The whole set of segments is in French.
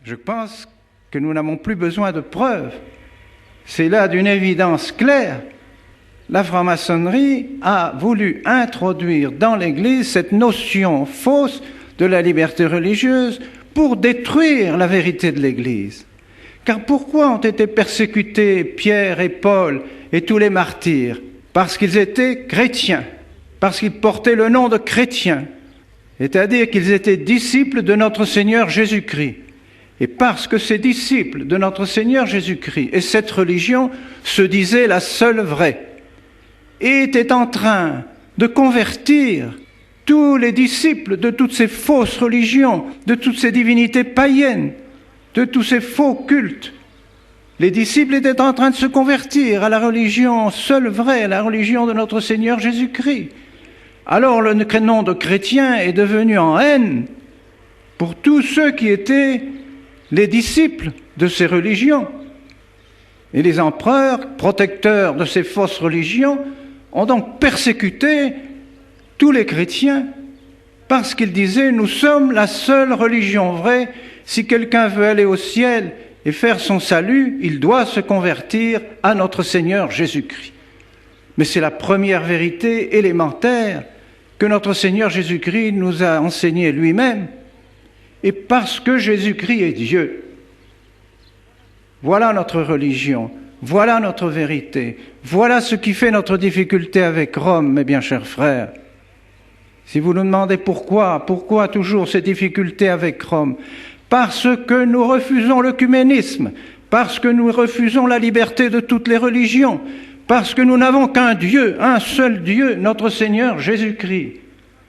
Je pense que nous n'avons plus besoin de preuves. C'est là d'une évidence claire. La franc-maçonnerie a voulu introduire dans l'Église cette notion fausse de la liberté religieuse pour détruire la vérité de l'Église. Car pourquoi ont été persécutés Pierre et Paul et tous les martyrs? Parce qu'ils étaient chrétiens, parce qu'ils portaient le nom de chrétiens, c'est-à-dire qu'ils étaient disciples de notre Seigneur Jésus-Christ. Et parce que ces disciples de notre Seigneur Jésus-Christ et cette religion se disaient la seule vraie, et étaient en train de convertir tous les disciples de toutes ces fausses religions, de toutes ces divinités païennes, de tous ces faux cultes. Les disciples étaient en train de se convertir à la religion seule vraie, à la religion de notre Seigneur Jésus-Christ. Alors le nom de chrétien est devenu en haine pour tous ceux qui étaient les disciples de ces religions. Et les empereurs, protecteurs de ces fausses religions, ont donc persécuté tous les chrétiens parce qu'ils disaient « Nous sommes la seule religion vraie. Si quelqu'un veut aller au ciel et faire son salut, il doit se convertir à notre Seigneur Jésus-Christ. » Mais c'est la première vérité élémentaire que notre Seigneur Jésus-Christ nous a enseignée lui-même. Et parce que Jésus-Christ est Dieu, voilà notre religion, voilà notre vérité, voilà ce qui fait notre difficulté avec Rome, mes bien chers frères. Si vous nous demandez pourquoi toujours ces difficultés avec Rome? Parce que nous refusons l'œcuménisme, parce que nous refusons la liberté de toutes les religions, parce que nous n'avons qu'un Dieu, un seul Dieu, notre Seigneur Jésus-Christ,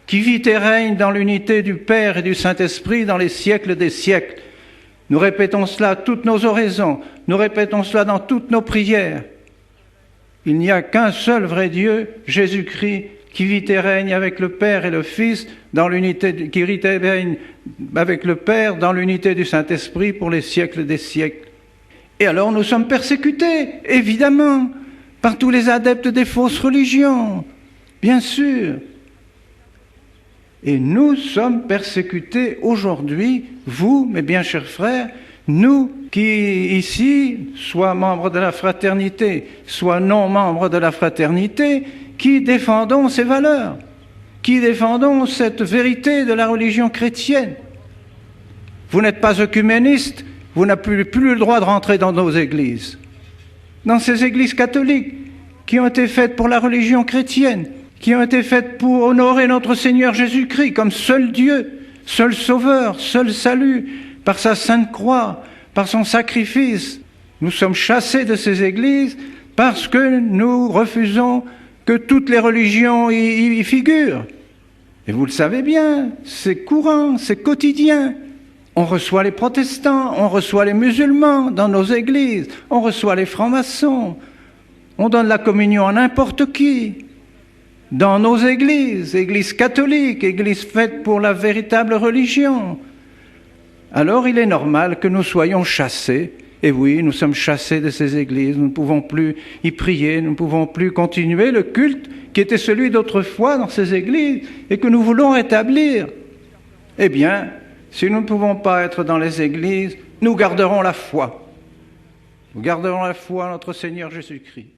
qui vit et règne dans l'unité du Père et du Saint-Esprit dans les siècles des siècles. Nous répétons cela à toutes nos oraisons, nous répétons cela dans toutes nos prières. Il n'y a qu'un seul vrai Dieu, Jésus-Christ, qui vit et règne avec le Père et le Fils, qui vit et règne avec le Père dans l'unité du Saint-Esprit pour les siècles des siècles. Et alors nous sommes persécutés, évidemment, par tous les adeptes des fausses religions, bien sûr. Et nous sommes persécutés aujourd'hui, vous, mes bien chers frères, nous qui ici, soit membres de la fraternité, soit non membres de la fraternité, qui défendons ces valeurs, qui défendons cette vérité de la religion chrétienne. Vous n'êtes pas œcuméniste, vous n'avez plus le droit de rentrer dans nos églises, dans ces églises catholiques qui ont été faites pour la religion chrétienne, qui ont été faites pour honorer notre Seigneur Jésus-Christ comme seul Dieu, seul Sauveur, seul salut, par sa sainte croix, par son sacrifice. Nous sommes chassés de ces églises parce que nous refusons que toutes les religions y figurent. Et vous le savez bien, c'est courant, c'est quotidien. On reçoit les protestants, on reçoit les musulmans dans nos églises, on reçoit les francs-maçons, on donne la communion à n'importe qui. Dans nos églises, églises catholiques, églises faites pour la véritable religion. Alors il est normal que nous soyons chassés. Et oui, nous sommes chassés de ces églises, nous ne pouvons plus y prier, nous ne pouvons plus continuer le culte qui était celui d'autrefois dans ces églises et que nous voulons rétablir. Eh bien, si nous ne pouvons pas être dans les églises, nous garderons la foi. Nous garderons la foi en notre Seigneur Jésus-Christ.